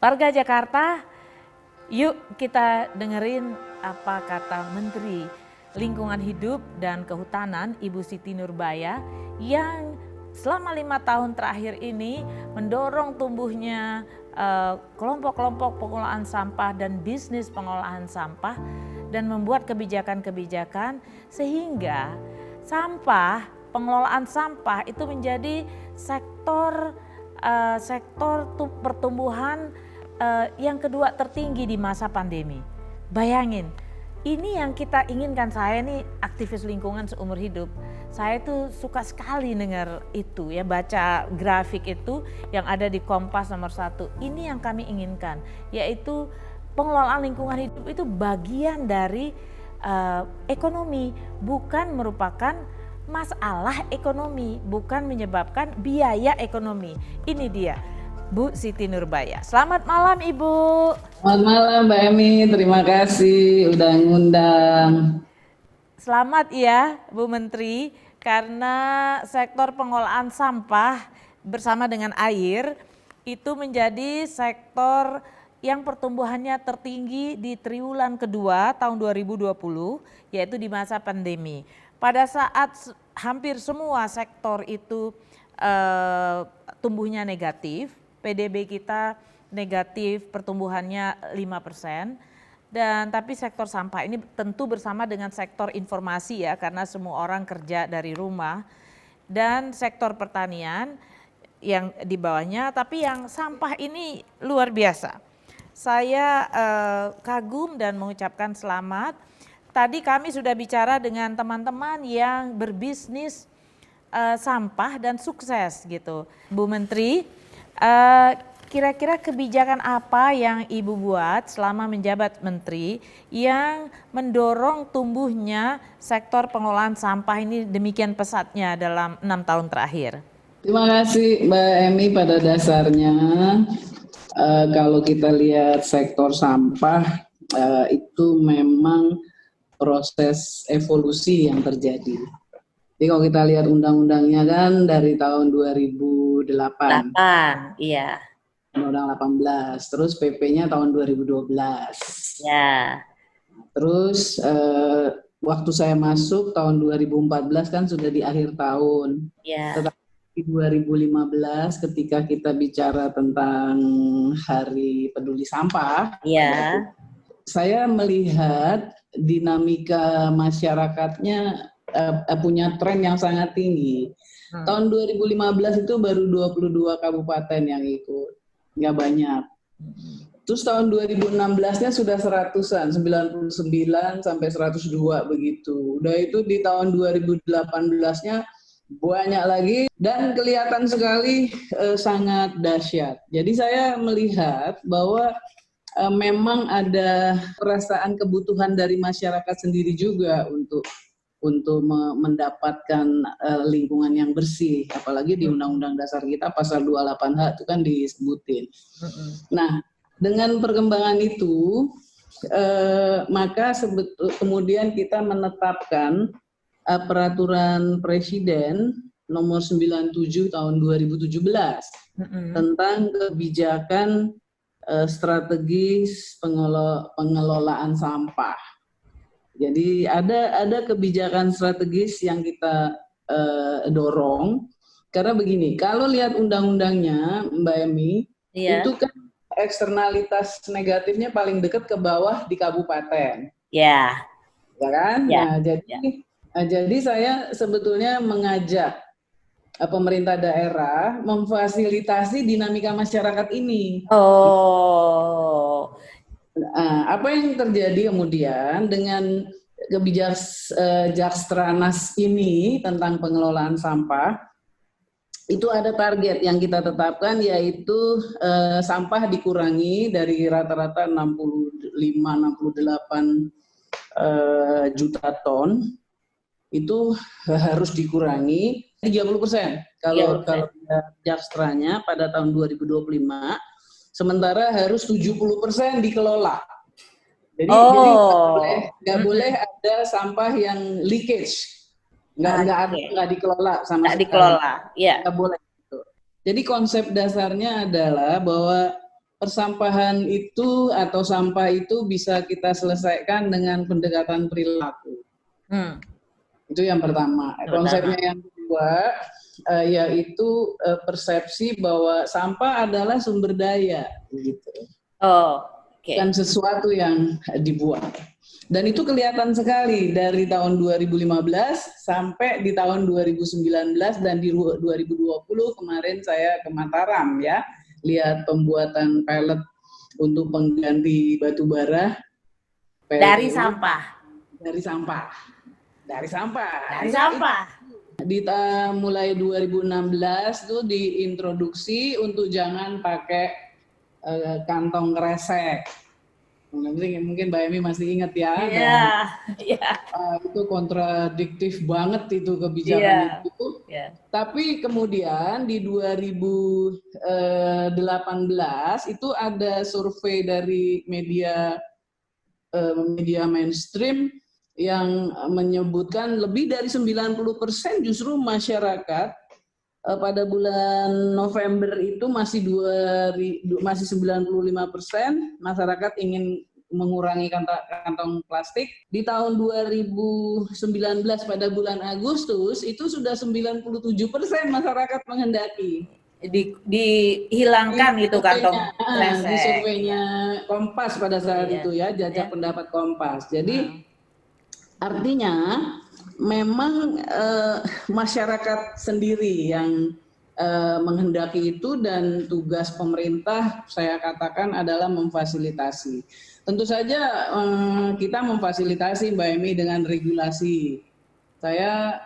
Warga Jakarta, yuk kita dengerin apa kata Menteri Lingkungan Hidup dan Kehutanan Ibu Siti Nurbaya yang selama 5 tahun terakhir ini mendorong tumbuhnya kelompok-kelompok pengolahan sampah dan bisnis pengolahan sampah dan membuat kebijakan-kebijakan sehingga pengelolaan sampah itu menjadi sektor pertumbuhan yang kedua tertinggi di masa pandemi. Bayangin, ini yang kita inginkan. Saya nih aktivis lingkungan seumur hidup. Saya tuh suka sekali dengar itu ya, baca grafik itu yang ada di Kompas nomor 1. Ini yang kami inginkan, yaitu pengelolaan lingkungan hidup itu bagian dari ekonomi, bukan merupakan masalah ekonomi, bukan menyebabkan biaya ekonomi. Ini dia Bu Siti Nurbaya. Selamat malam Ibu. Selamat malam Mbak Emi, terima kasih udah ngundang. Selamat ya Bu Menteri, karena sektor pengolahan sampah bersama dengan air itu menjadi sektor yang pertumbuhannya tertinggi di triwulan kedua tahun 2020, yaitu di masa pandemi. Pada saat hampir semua sektor itu tumbuhnya negatif, PDB kita negatif, pertumbuhannya 5%. Tapi sektor sampah ini tentu bersama dengan sektor informasi ya, karena semua orang kerja dari rumah, dan sektor pertanian yang di bawahnya. Tapi yang sampah ini luar biasa. Saya kagum dan mengucapkan selamat. Tadi kami sudah bicara dengan teman-teman yang berbisnis sampah dan sukses gitu. Bu Menteri, kira-kira kebijakan apa yang Ibu buat selama menjabat Menteri yang mendorong tumbuhnya sektor pengolahan sampah ini demikian pesatnya dalam 6 tahun terakhir? Terima kasih Mbak Emi. Pada dasarnya kalau kita lihat sektor sampah itu memang proses evolusi yang terjadi. Jadi kalau kita lihat undang-undangnya kan dari tahun 2008. Iya. Undang-undang 18, terus PP-nya tahun 2012. Ya. Terus waktu saya masuk tahun 2014 kan sudah di akhir tahun. Ya. Tetapi di 2015 ketika kita bicara tentang Hari Peduli Sampah, Ya. Saya melihat dinamika masyarakatnya punya tren yang sangat tinggi. Tahun 2015 itu baru 22 kabupaten yang ikut, nggak banyak. Terus tahun 2016-nya sudah 100-an, 99 sampai 102 begitu. Udah itu di tahun 2018-nya banyak lagi dan kelihatan sekali sangat dahsyat. Jadi saya melihat bahwa memang ada perasaan kebutuhan dari masyarakat sendiri juga untuk mendapatkan lingkungan yang bersih, apalagi di Undang-Undang Dasar kita pasal 28H itu kan disebutin. Nah, dengan perkembangan itu maka kemudian kita menetapkan peraturan Presiden nomor 97 tahun 2017 tentang kebijakan strategis pengelolaan sampah. Jadi ada kebijakan strategis yang kita dorong, karena begini, kalau lihat undang-undangnya Mbak Emi, itu kan eksternalitas negatifnya paling dekat ke bawah di kabupaten. Ya kan? Nah, jadi saya sebetulnya mengajak pemerintah daerah memfasilitasi dinamika masyarakat ini. Apa yang terjadi kemudian dengan kebijaksanaan ini tentang pengelolaan sampah, itu ada target yang kita tetapkan, yaitu sampah dikurangi dari rata-rata 65-68 juta ton, itu harus dikurangi 30% kalau jakstranya pada tahun 2025, sementara harus 70% dikelola. Jadi nggak boleh ada sampah yang leakage, nggak dikelola sama sekali. Nggak boleh. Jadi konsep dasarnya adalah bahwa persampahan itu atau sampah itu bisa kita selesaikan dengan pendekatan perilaku. Itu yang pertama. Konsepnya yang kedua yaitu persepsi bahwa sampah adalah sumber daya, gitu. Bukan sesuatu yang dibuang. Dan itu kelihatan sekali dari tahun 2015 sampai di tahun 2019 dan di 2020 kemarin saya ke Mataram ya, lihat pembuatan pellet untuk pengganti batu bara. Dari sampah. Dari sampah. Dari sampah. Dari sampah. Mulai 2016 tuh diintroduksi untuk jangan pakai kantong kresek. Mungkin Mbak Emi masih ingat ya. Iya. Itu kontradiktif banget itu kebijakan itu. Tapi kemudian di 2018 itu ada survei dari media mainstream yang menyebutkan lebih dari 90% justru masyarakat pada bulan November itu masih 95% masyarakat ingin mengurangi kantong plastik. Di tahun 2019 pada bulan Agustus itu sudah 97% masyarakat menghendaki dihilangkan gitu kantong kresek. Di surveinya Kompas pada saat itu ya, jajak pendapat Kompas. Jadi artinya memang masyarakat sendiri yang menghendaki itu, dan tugas pemerintah saya katakan adalah memfasilitasi. Tentu saja kita memfasilitasi Mbak Emi dengan regulasi. Saya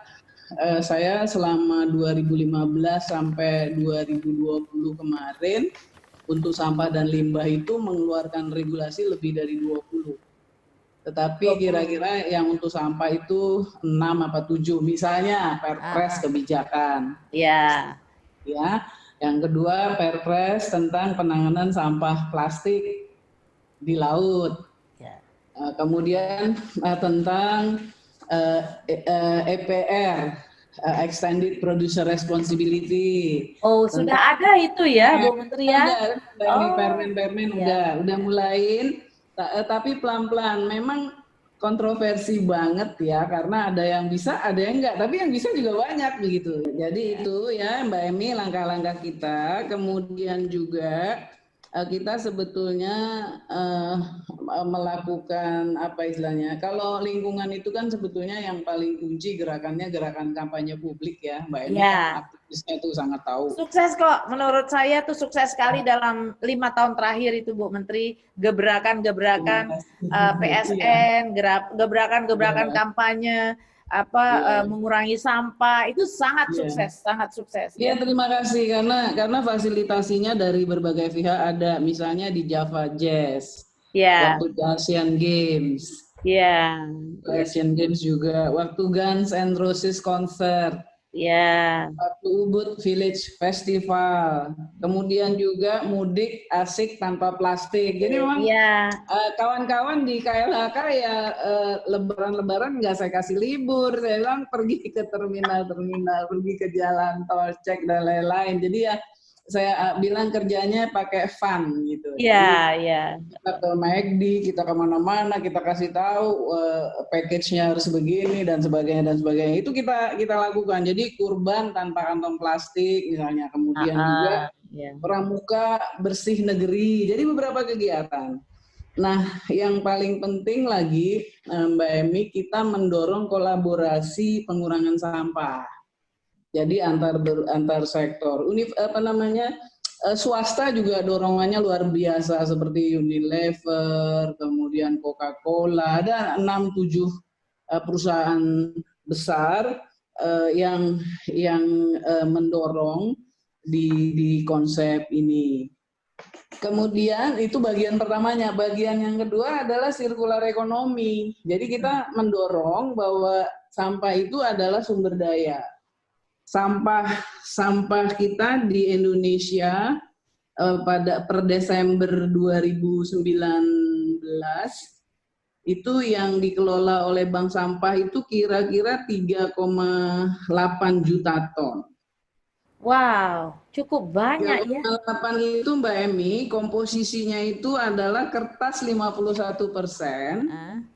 selama 2015 sampai 2020 kemarin untuk sampah dan limbah itu mengeluarkan regulasi lebih dari 20. Tetapi kira-kira yang untuk sampah itu 6 apa 7. Misalnya Perpres kebijakan. Ya. Yang kedua Perpres tentang penanganan sampah plastik di laut. Kemudian tentang EPR, Extended Producer Responsibility. Sudah ada itu ya, Bu Menteri ya? Permen udah mulain. Tapi pelan-pelan, memang kontroversi banget ya, karena ada yang bisa, ada yang enggak, tapi yang bisa juga banyak begitu. Jadi itu ya Mbak Emi langkah-langkah kita. Kemudian juga kita sebetulnya melakukan apa istilahnya, kalau lingkungan itu kan sebetulnya yang paling kunci gerakannya gerakan kampanye publik ya Mbak Emi. Aktivisnya itu sangat tahu. Sukses kok, menurut saya tuh sukses sekali dalam 5 tahun terakhir itu Bu Menteri, gebrakan-gebrakan PSN, gebrakan-gebrakan kampanye, mengurangi sampah, itu sangat sukses. Ya, terima kasih karena fasilitasinya dari berbagai pihak ada, misalnya di Java Jazz, waktu Asian Games, Asian Games juga, waktu Guns and Roses concert, waktu Ubud Village Festival, kemudian juga mudik asik tanpa plastik. Jadi memang kawan-kawan di KLHK ya lebaran nggak saya kasih libur, saya bilang pergi ke terminal-terminal, pergi ke jalan tol, cek dan lain-lain. Jadi ya saya bilang kerjanya pakai fun gitu. Kita ke McD, kita kemana-mana, kita kasih tahu package-nya harus begini dan sebagainya. Itu kita lakukan. Jadi kurban tanpa kantong plastik misalnya. Kemudian juga pramuka bersih negeri. Jadi beberapa kegiatan. Nah, yang paling penting lagi Mbak Emi, kita mendorong kolaborasi pengurangan sampah. Jadi antar sektor, swasta juga dorongannya luar biasa seperti Unilever, kemudian Coca-Cola, ada 6-7 perusahaan besar yang mendorong di konsep ini. Kemudian itu bagian pertamanya. Bagian yang kedua adalah circular ekonomi. Jadi kita mendorong bahwa sampah itu adalah sumber daya. Sampah kita di Indonesia per Desember 2019 itu yang dikelola oleh Bank Sampah itu kira-kira 3,8 juta ton. Wow, cukup banyak ya. 5,8 itu Mbak Emi, komposisinya itu adalah kertas 51%, Heeh.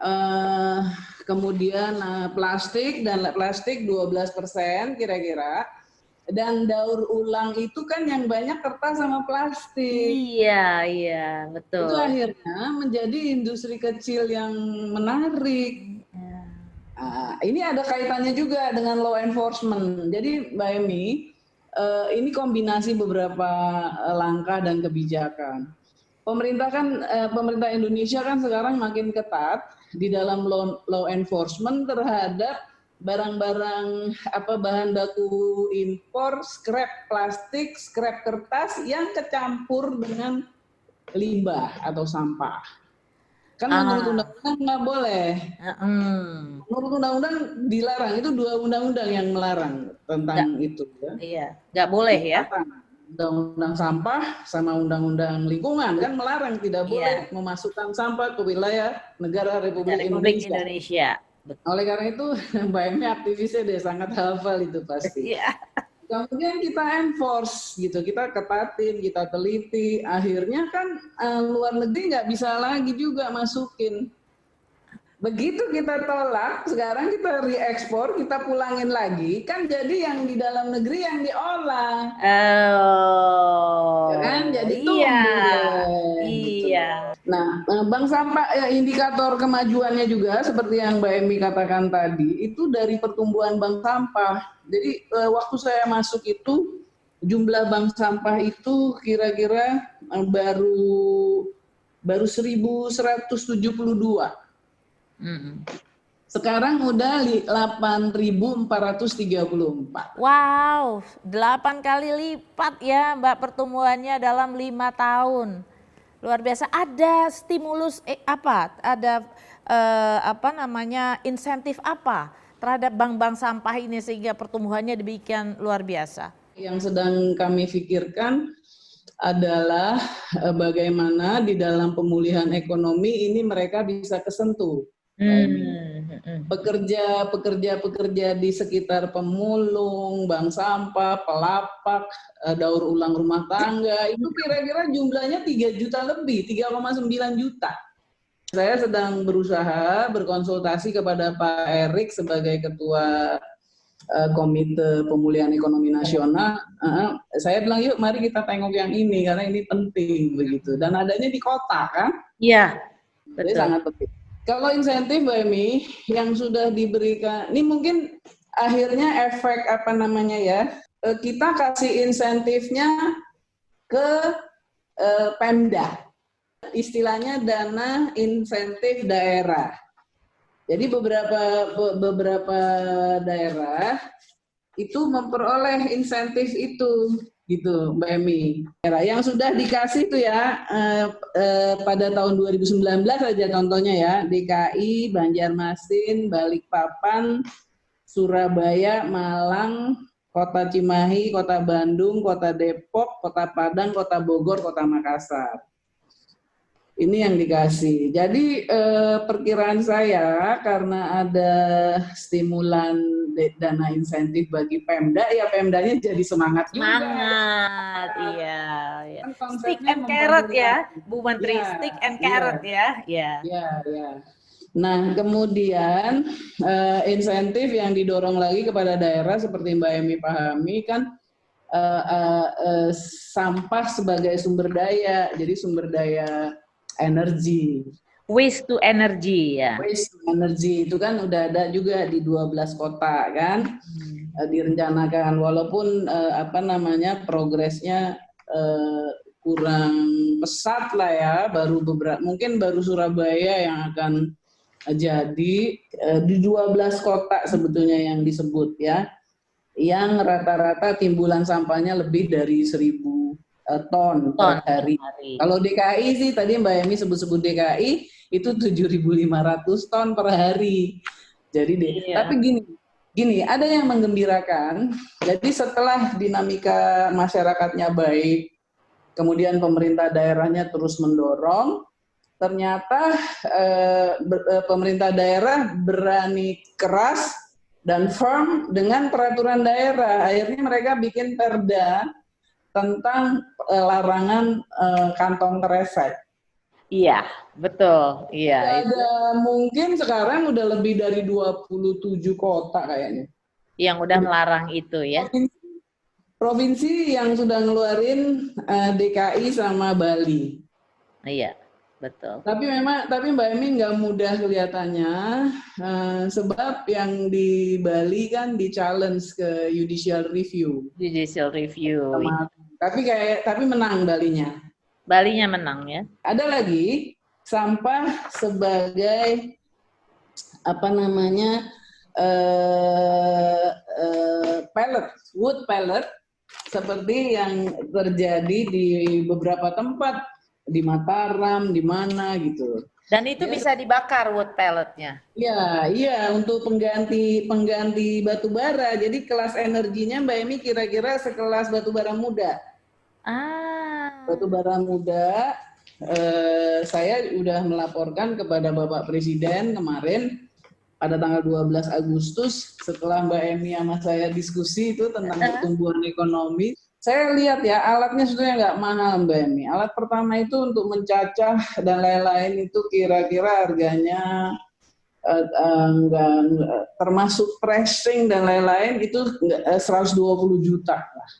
eh, kemudian plastik dan plastik 12% kira-kira, dan daur ulang itu kan yang banyak kertas sama plastik. Iya, iya, Itu betul. akhirnya menjadi industri kecil yang menarik. Ya. Nah, ini ada kaitannya juga dengan law enforcement. Jadi Mbak Emi, ini kombinasi beberapa langkah dan kebijakan. Pemerintah Indonesia kan sekarang makin ketat di dalam law enforcement terhadap barang-barang bahan baku impor, scrap plastik, scrap kertas yang kecampur dengan limbah atau sampah. Kan menurut Ah, undang-undang nggak boleh. Menurut undang-undang dilarang, itu 2 undang-undang yang melarang nggak, tentang itu ya. iya, nggak boleh ya. Undang-undang sampah sama undang-undang lingkungan kan melarang tidak boleh Iya, memasukkan sampah ke wilayah negara Republik Republik Indonesia. Indonesia. Betul. Oleh karena itu Mbak Emi aktivisnya deh sangat hafal itu pasti. Iya. Kemudian kita enforce gitu, kita ketatin, kita teliti, akhirnya kan luar negeri nggak bisa lagi juga masukin. Begitu kita tolak, sekarang kita reekspor, kita pulangin lagi, kan jadi yang di dalam negeri yang diolah. Ya kan, Oh, jadi iya, tumbuh deh, gitu. iya. Nah, bank sampah indikator kemajuannya juga seperti yang Mbak Emi katakan tadi, itu dari pertumbuhan bank sampah. Jadi waktu saya masuk itu jumlah bank sampah itu kira-kira baru 1.172. Sekarang udah 8.434. Wow, 8 kali lipat ya Mbak pertumbuhannya dalam 5 tahun. Luar biasa. Ada stimulus apa? Ada insentif apa terhadap bank-bank sampah ini sehingga pertumbuhannya demikian luar biasa? Yang sedang kami pikirkan adalah bagaimana di dalam pemulihan ekonomi ini mereka bisa kesentuh. Pekerja di sekitar pemulung, bank sampah, pelapak, daur ulang rumah tangga, itu kira-kira jumlahnya 3 juta lebih, 3,9 juta. Saya sedang berusaha berkonsultasi kepada Pak Erik sebagai Ketua Komite Pemulihan Ekonomi Nasional. Saya bilang yuk mari kita tengok yang ini karena ini penting begitu. Dan adanya di kota kan? Iya, Jadi betul. sangat penting. Kalau insentif Mbak Emi yang sudah diberikan, ini mungkin akhirnya efek kita kasih insentifnya ke Pemda, istilahnya dana insentif daerah. Jadi beberapa daerah itu memperoleh insentif itu gitu Mbak Emi. Yang sudah dikasih itu ya pada tahun 2019 saja contohnya ya, DKI, Banjarmasin, Balikpapan, Surabaya, Malang, Kota Cimahi, Kota Bandung, Kota Depok, Kota Padang, Kota Bogor, Kota Makassar. Ini yang dikasih. Jadi perkiraan saya karena ada stimulan dana insentif bagi Pemda, ya Pemdanya jadi semangat juga. Semangat, iya. Kan Stick konsepnya and carrot ya, memfasilitasi. Bu Menteri. Ya, Stick and carrot ya. ya. Nah, kemudian insentif yang didorong lagi kepada daerah seperti Mbak Emi pahami kan sampah sebagai sumber daya, jadi sumber daya energi. Waste to energy ya. Waste to energy itu kan udah ada juga di 12 kota kan, direncanakan walaupun progresnya kurang pesat lah ya, mungkin baru Surabaya yang akan jadi di 12 kota sebetulnya yang disebut ya, yang rata-rata timbulan sampahnya lebih dari 1.000 ton per hari. Kalau DKI sih tadi Mbak Emi sebut-sebut DKI itu 7.500 ton per hari. Jadi tapi gini, ada yang menggembirakan. Jadi setelah dinamika masyarakatnya baik, kemudian pemerintah daerahnya terus mendorong, ternyata pemerintah daerah berani keras dan firm dengan peraturan daerah. Akhirnya mereka bikin perda tentang larangan kantong kresek. Iya, betul. Udah Iya, itu ada, mungkin sekarang udah lebih dari 27 kota kayaknya. yang udah melarang itu ya. Provinsi yang sudah ngeluarin DKI sama Bali. Iya, betul. Tapi Mbak Emi nggak mudah kelihatannya, sebab yang di Bali kan di challenge ke judicial review. Judicial review. Tapi menang Balinya. Balinya menang ya. Ada lagi sampah sebagai apa namanya pellet, wood pellet, seperti yang terjadi di beberapa tempat di Mataram, di mana gitu. Dan itu bisa dibakar wood pelletnya. Iya, untuk pengganti batu bara. Jadi kelas energinya Mbak Emi kira-kira sekelas batu bara muda. Batu bara muda, saya udah melaporkan kepada Bapak Presiden kemarin pada tanggal 12 Agustus setelah Mbak Emi sama saya diskusi itu tentang pertumbuhan ekonomi. Saya lihat ya, alatnya sebenarnya nggak mahal Mbak Emi. Alat pertama itu untuk mencacah dan lain-lain itu kira-kira harganya termasuk pressing dan lain-lain itu 120 juta lah.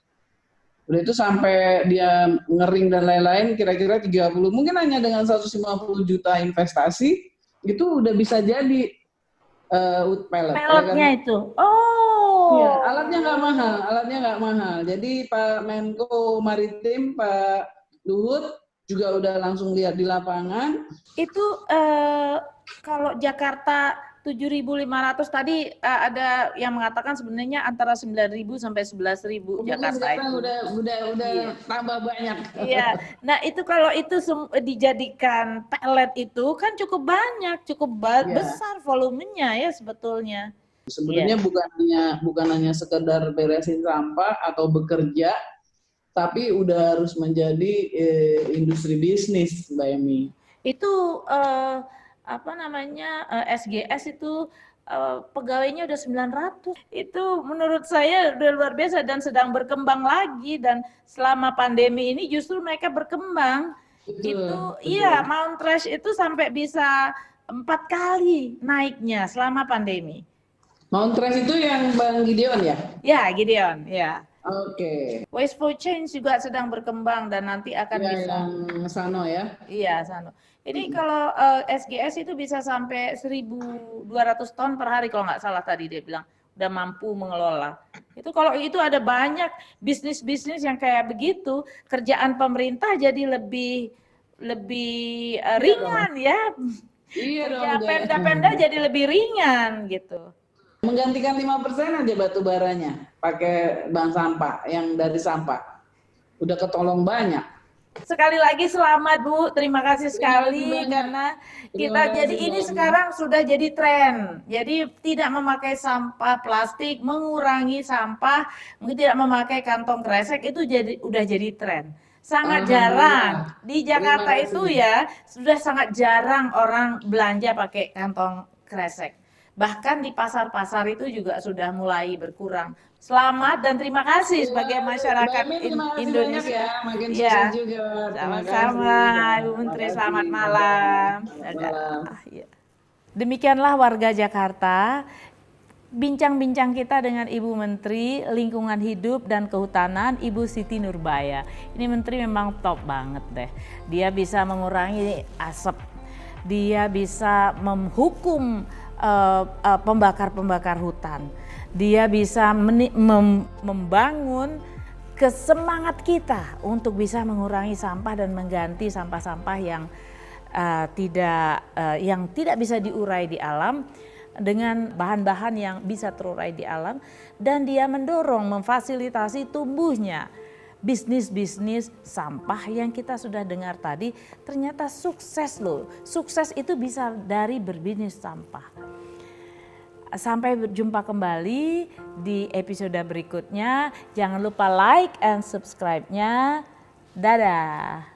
Udah itu sampai dia ngering dan lain-lain kira-kira 30. Mungkin hanya dengan 150 juta investasi itu udah bisa jadi wood pellet. Pelletnya itu. Oh. Iya, alatnya nggak mahal. Jadi Pak Menko Maritim, Pak Luhut juga udah langsung lihat di lapangan. Itu kalau Jakarta 7.500 tadi ada yang mengatakan sebenarnya antara 9.000 sampai 11.000 Jakarta sekarang itu. udah Iya. tambah banyak. Iya. Nah, itu kalau itu dijadikan pellet itu kan cukup banyak, cukup besar volumenya ya sebetulnya. Sebenarnya bukan hanya sekedar beresin sampah atau bekerja, tapi udah harus menjadi industri bisnis, Mbak Emi. Itu SGS itu pegawainya udah 900. Itu menurut saya udah luar biasa dan sedang berkembang lagi, dan selama pandemi ini justru mereka berkembang. Betul. Iya, Mount Trash itu sampai bisa 4 kali naiknya selama pandemi. Mount Trash itu yang Bang Gideon ya? Ya, Gideon, ya. Oke. Waste for Change juga sedang berkembang dan nanti akan bisa. Yang Sano ya? Iya, Sano. Ini kalau SGS itu bisa sampai 1.200 ton per hari kalau nggak salah tadi dia bilang udah mampu mengelola. Itu kalau itu ada banyak bisnis-bisnis yang kayak begitu, kerjaan pemerintah jadi lebih ringan ya. Iya dong. Pemda-pemda jadi lebih ringan gitu. Menggantikan 5% aja batu baranya pakai bahan sampah yang dari sampah. Udah ketolong banyak. Sekali lagi selamat Bu, terima kasih sekali karena kita jadi ini sekarang sudah jadi tren. Jadi tidak memakai sampah plastik, mengurangi sampah, mungkin tidak memakai kantong kresek itu udah jadi tren. Sangat jarang di Jakarta itu ya, sudah sangat jarang orang belanja pakai kantong kresek. Bahkan di pasar-pasar itu juga sudah mulai berkurang. Selamat dan terima kasih sebagai masyarakat Indonesia. Ya, juga. Sama-sama, Ibu Menteri. Selamat malam. Demikianlah warga Jakarta. Bincang-bincang kita dengan Ibu Menteri Lingkungan Hidup dan Kehutanan, Ibu Siti Nurbaya. Ini Menteri memang top banget deh. Dia bisa mengurangi asap, dia bisa menghukum pembakar-pembakar hutan. Dia bisa membangun kesemangat kita untuk bisa mengurangi sampah dan mengganti sampah-sampah yang tidak bisa diurai di alam dengan bahan-bahan yang bisa terurai di alam, dan dia memfasilitasi tumbuhnya bisnis-bisnis sampah yang kita sudah dengar tadi. Ternyata sukses loh. Sukses itu bisa dari berbisnis sampah. Sampai berjumpa kembali di episode berikutnya. Jangan lupa like and subscribe-nya. Dadah.